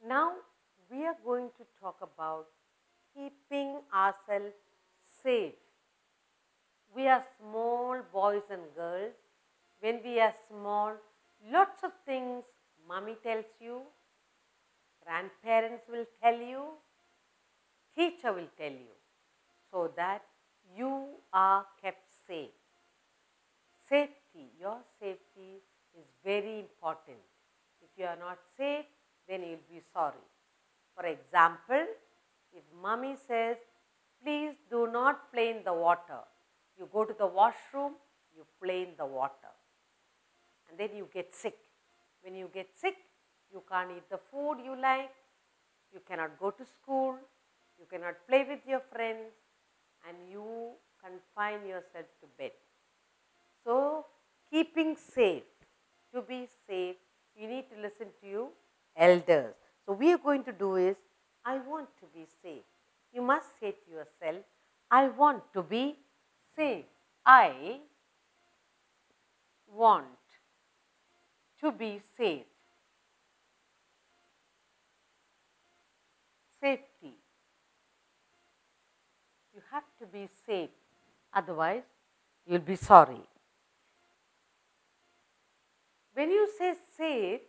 Now we are going to talk about keeping ourselves safe. We are small boys and girls. When we are small, lots of things mommy tells you, grandparents will tell you, teacher will tell you, so that you are kept safe. Safety, your safety is very important. If you are not safe, then you will be sorry. For example, if mommy says, please do not play in the water. You go to the washroom, you play in the water. And then you get sick. When you get sick, you can't eat the food you like. You cannot go to school. You cannot play with your friends. And you confine yourself to bed. So, keeping safe. To be safe, you need to listen to your elders. So, we are going to do is, I want to be safe. You must say to yourself, I want to be safe. I want to be safe. Safety. You have to be safe. Otherwise, you will be sorry. When you say safe,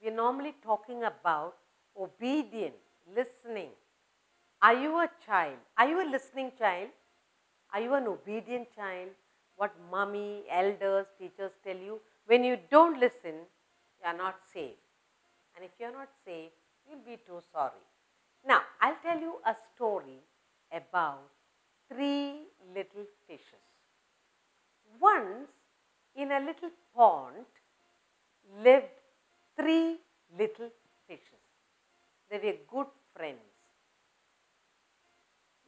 we are normally talking about obedient, listening. Are you a child? Are you a listening child? Are you an obedient child? What mommy, elders, teachers tell you, when you don't listen, you are not safe. And if you are not safe, you will be too sorry. Now, I'll tell you a story about 3 little fishes. Once, in a little pond, lived 3 little fishes. They were good friends.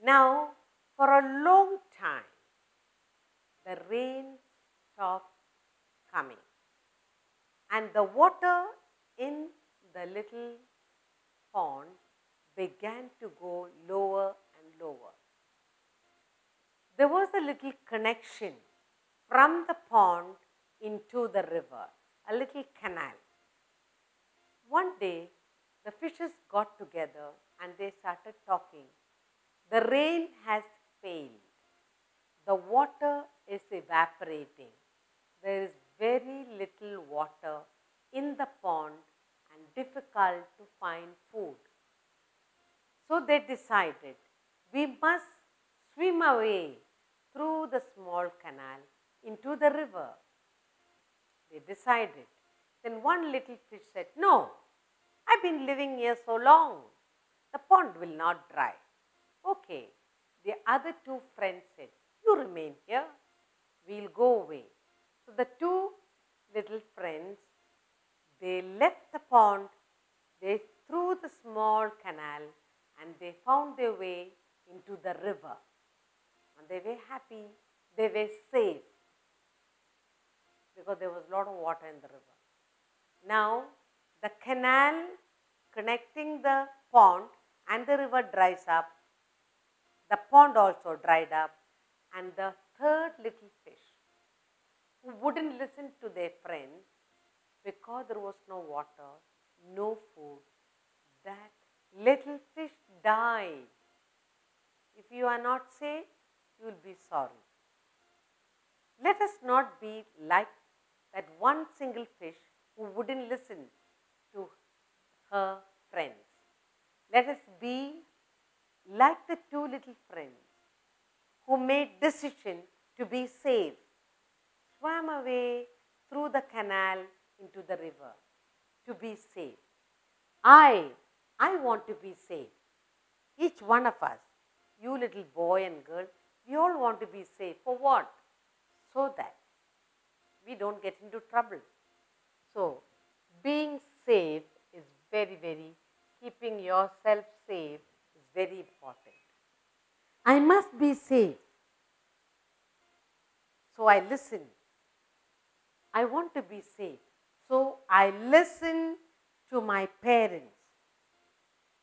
Now, for a long time, the rain stopped coming. And the water in the little pond began to go lower and lower. There was a little connection from the pond into the river, a little canal. One day, the fishes got together and they started talking. The rain has failed. The water is evaporating. There is very little water in the pond and difficult to find food. So they decided, we must swim away through the small canal into the river. They decided. Then one little fish said, no, I've been living here so long. The pond will not dry. Okay. The other 2 friends said, you remain here. We'll go away. So the 2 little friends, they left the pond, they threw the small canal and they found their way into the river. And they were happy, they were safe because there was a lot of water in the river. Now, the canal connecting the pond and the river dries up. The pond also dried up, and the 3rd little fish, who wouldn't listen to their friends because there was no water, no food, that little fish died. If you are not safe, you will be sorry. Let us not be like that one single fish who wouldn't listen to her friends. Let us be like the 2 little friends who made decision to be safe, swam away through the canal into the river to be safe. I want to be safe. Each one of us, you little boy and girl, we all want to be safe. For what? So that we don't get into trouble. So, being safe is very, keeping yourself safe is very important. I must be safe. So, I listen. I want to be safe. So, I listen to my parents.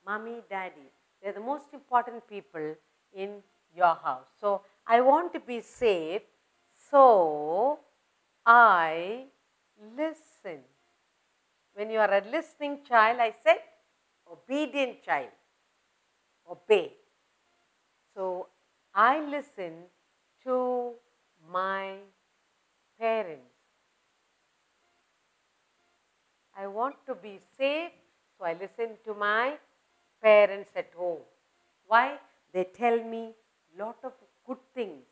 Mommy, daddy, they are the most important people in your house. So, I want to be safe. So, I listen. When you are a listening child, I said, obedient child. Obey. So, I listen to my parents. I want to be safe, so I listen to my parents at home. Why? They tell me lot of good things,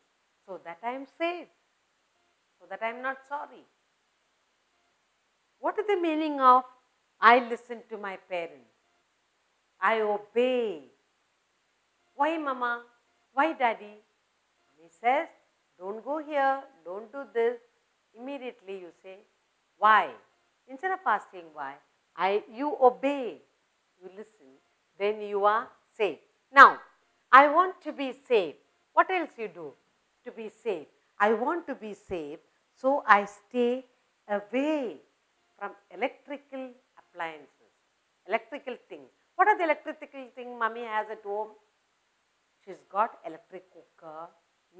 so that I am safe, so that I am not sorry. What is the meaning of I listen to my parents? I obey. Why, Mama? Why, Daddy? He says, don't go here, don't do this. Immediately you say, why? Instead of asking why, you obey, you listen, then you are safe. Now, I want to be safe. What else you do to be safe? I want to be safe, so I stay away from electrical appliances, electrical things. What are the electrical things Mummy has at home? She's got electric cooker,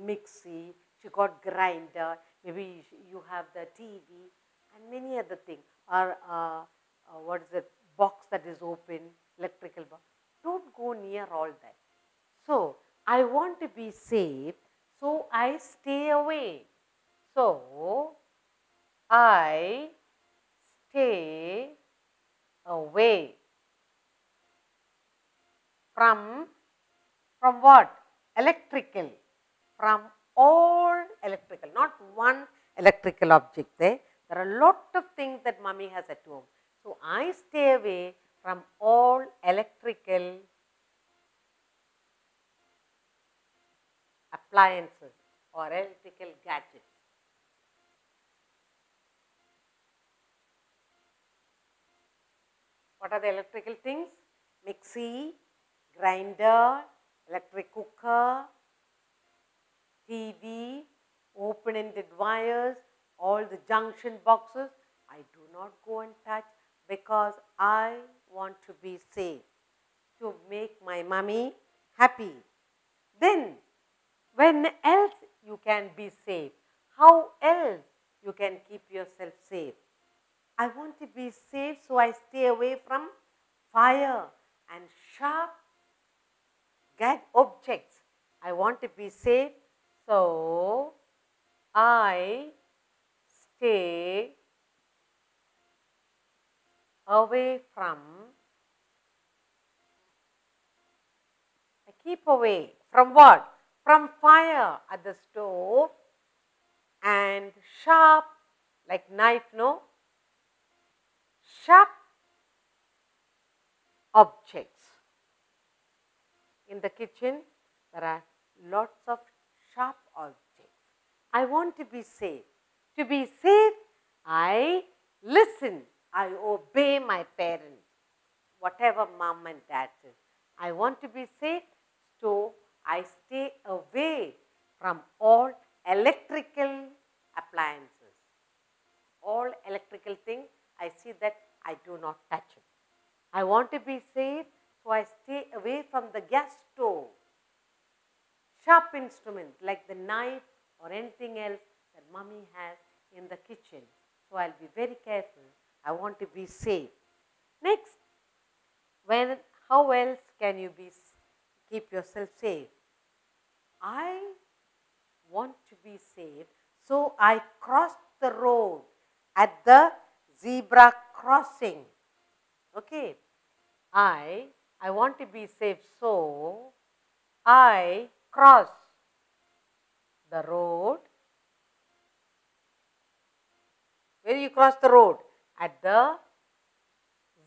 mixie, she got grinder, maybe you have the TV and many other things, or what is the box that is open, electrical box. Don't go near all that. So, I want to be safe, so I stay away. So, I stay away from what? Electrical. From all electrical, not one electrical object there. There are a lot of things that Mummy has at home. So, I stay away from all electrical appliances or electrical gadgets. What are the electrical things? Mixie, grinder, electric cooker, TV, open-ended wires, all the junction boxes. I do not go and touch because I want to be safe, to make my mummy happy. Then, when else you can be safe? How else you can keep yourself safe? I want to be safe, so I stay away from fire and sharp objects. I want to be safe, so I stay away from, I keep away from what? From fire at the stove and sharp, like knife, no? Sharp objects. In the kitchen, there are lots of sharp objects. I want to be safe. To be safe, I listen. I obey my parents, whatever mom and dad says. I want to be safe, so I stay away from all electrical appliances. All electrical things, I see that I do not touch it. I want to be safe, so I stay away from the gas stove. Sharp instruments like the knife or anything else that mummy has in the kitchen. So, I will be very careful. I want to be safe. Next, how else can you keep yourself safe? I want to be safe, so I cross the road at the zebra crossing. Okay. I want to be safe, so I cross the road. Where you cross the road? At the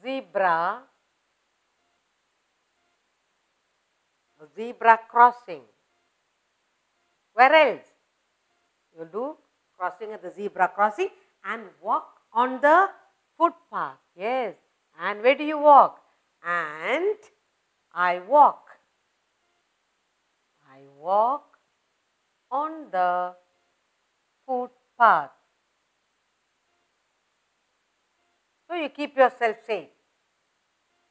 zebra crossing. Where else? You do crossing at the zebra crossing and walk on the footpath. Yes. And where do you walk? And I walk. I walk on the footpath. So, you keep yourself safe.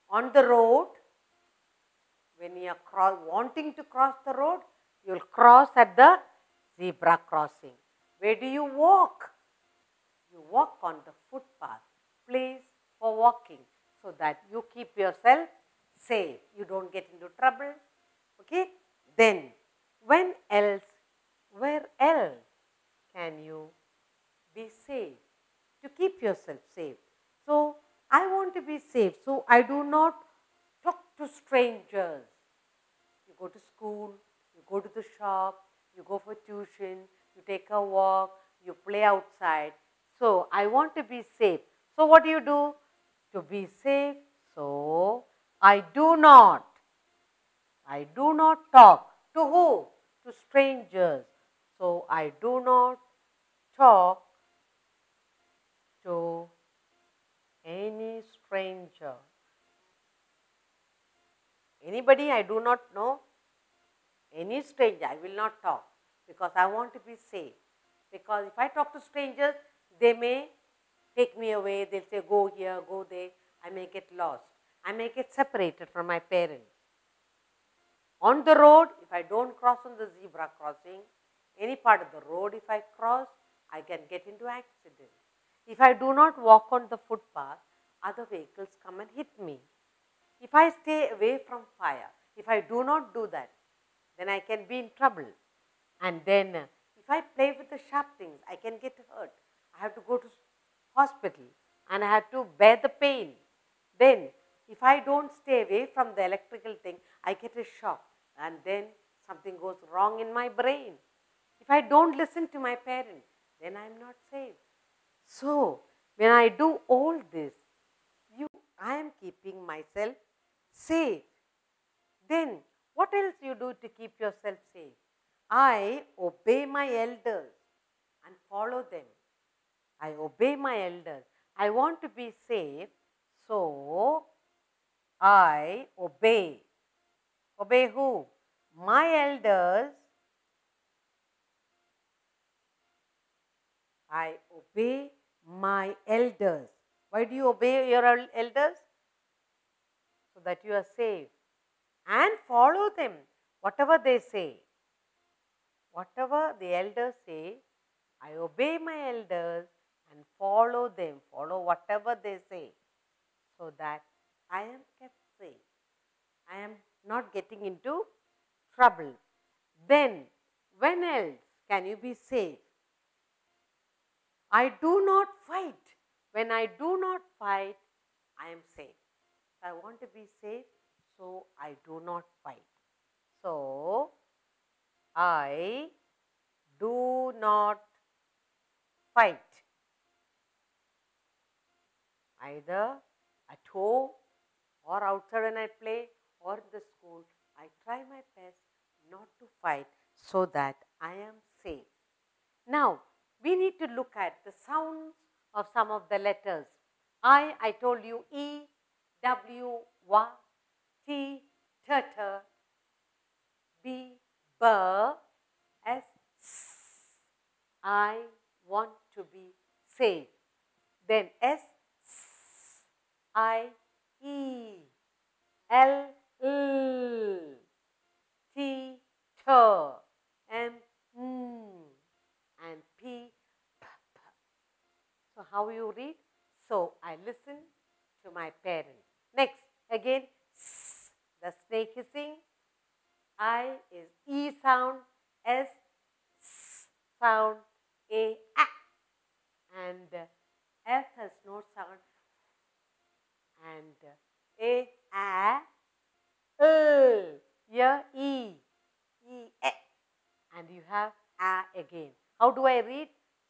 On the road, when you are wanting to cross the road, you will cross at the zebra crossing. Where do you walk? You walk on the footpath, place for walking, so that you keep yourself safe. You don't get into trouble. Okay? Then, when else, where else can you be safe? To keep yourself safe. So, I want to be safe. So, I do not talk to strangers. You go to school, you go to the shop, you go for tuition, you take a walk, you play outside. So, I want to be safe. So, what do you do? To be safe, so I do not talk. To who? To strangers. So, I do not talk to any stranger. Anybody I do not know, any stranger, I will not talk because I want to be safe. Because if I talk to strangers, they may take me away, they'll say go here, go there, I may get lost. I may get separated from my parents. On the road, if I don't cross on the zebra crossing, any part of the road if I cross, I can get into accident. If I do not walk on the footpath, other vehicles come and hit me. If I stay away from fire, if I do not do that, then I can be in trouble. And then if I play with the sharp things, I can get hurt. I have to go to hospital and I have to bear the pain. Then if I don't stay away from the electrical thing, I get a shock and then something goes wrong in my brain. If I don't listen to my parents, then I am not safe. So, when I do all this, I am keeping myself safe. Then, what else you do to keep yourself safe? I obey my elders and follow them. I obey my elders. I want to be safe, so I obey. Obey who? My elders. I obey my elders. Why do you obey your elders? So that you are safe. And follow them, whatever they say. Whatever the elders say, I obey my elders and follow them, follow whatever they say, so that I am kept safe. I am not getting into trouble. Then, when else can you be safe? I do not fight. When I do not fight, I am safe. I want to be safe, so I do not fight. So, I do not fight. Either at home or outside when I play or in the school, I try my best not to fight so that I am safe. Now, we need to look at the sounds of some of the letters. I told you E, W, W, T, T, T, B, B, S, S. I want to be safe. Then S, S, I, E, L, L, T, T, M, N, and P, P, P. So, how you read? So, I listen to my parents. Next, again, S, the snake hissing. I is E sound, S, S sound, A, and F has no sound, and A, here E, and you have again. How do I read?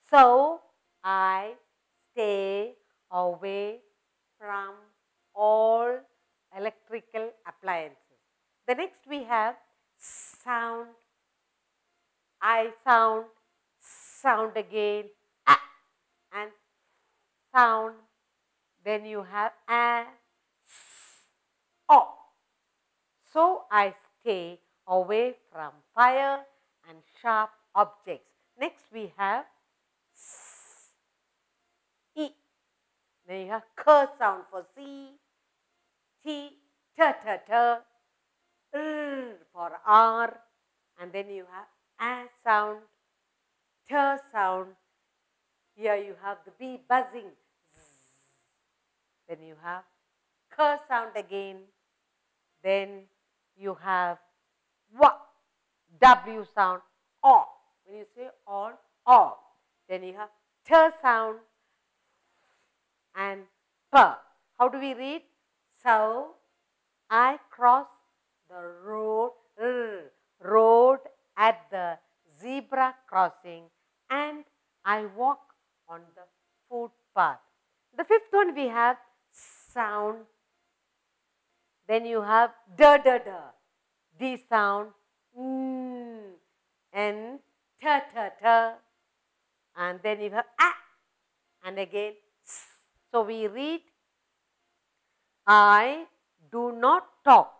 So, I stay away from all electrical appliances. The next we have sound, I sound, sound again, and sound. Then you have o. So, I stay away from fire and sharp objects. Next we have E. Then you have k sound for C, T, T, T, T, R for R, and then you have A sound, T sound. Here you have the bee buzzing. Then you have k sound again, Then you have W sound, O. When you say on, O. Then you have T sound and P. How do we read? So, I cross the road at the zebra crossing and I walk on the footpath. The fifth one we have sound. Then you have D sound, and t. And then you have A and again S. So we read, I do not talk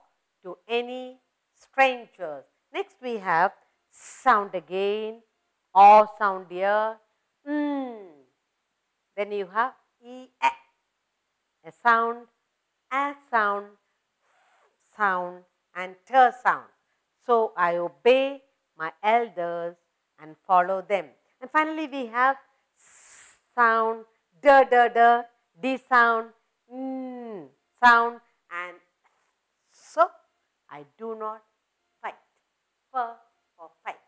to any strangers. Next we have sound again, O sound here, Then you have E, a sound, A sound and T sound. So I obey my elders and follow them. And finally we have sound, D sound, sound, and so I do not fight. For fight.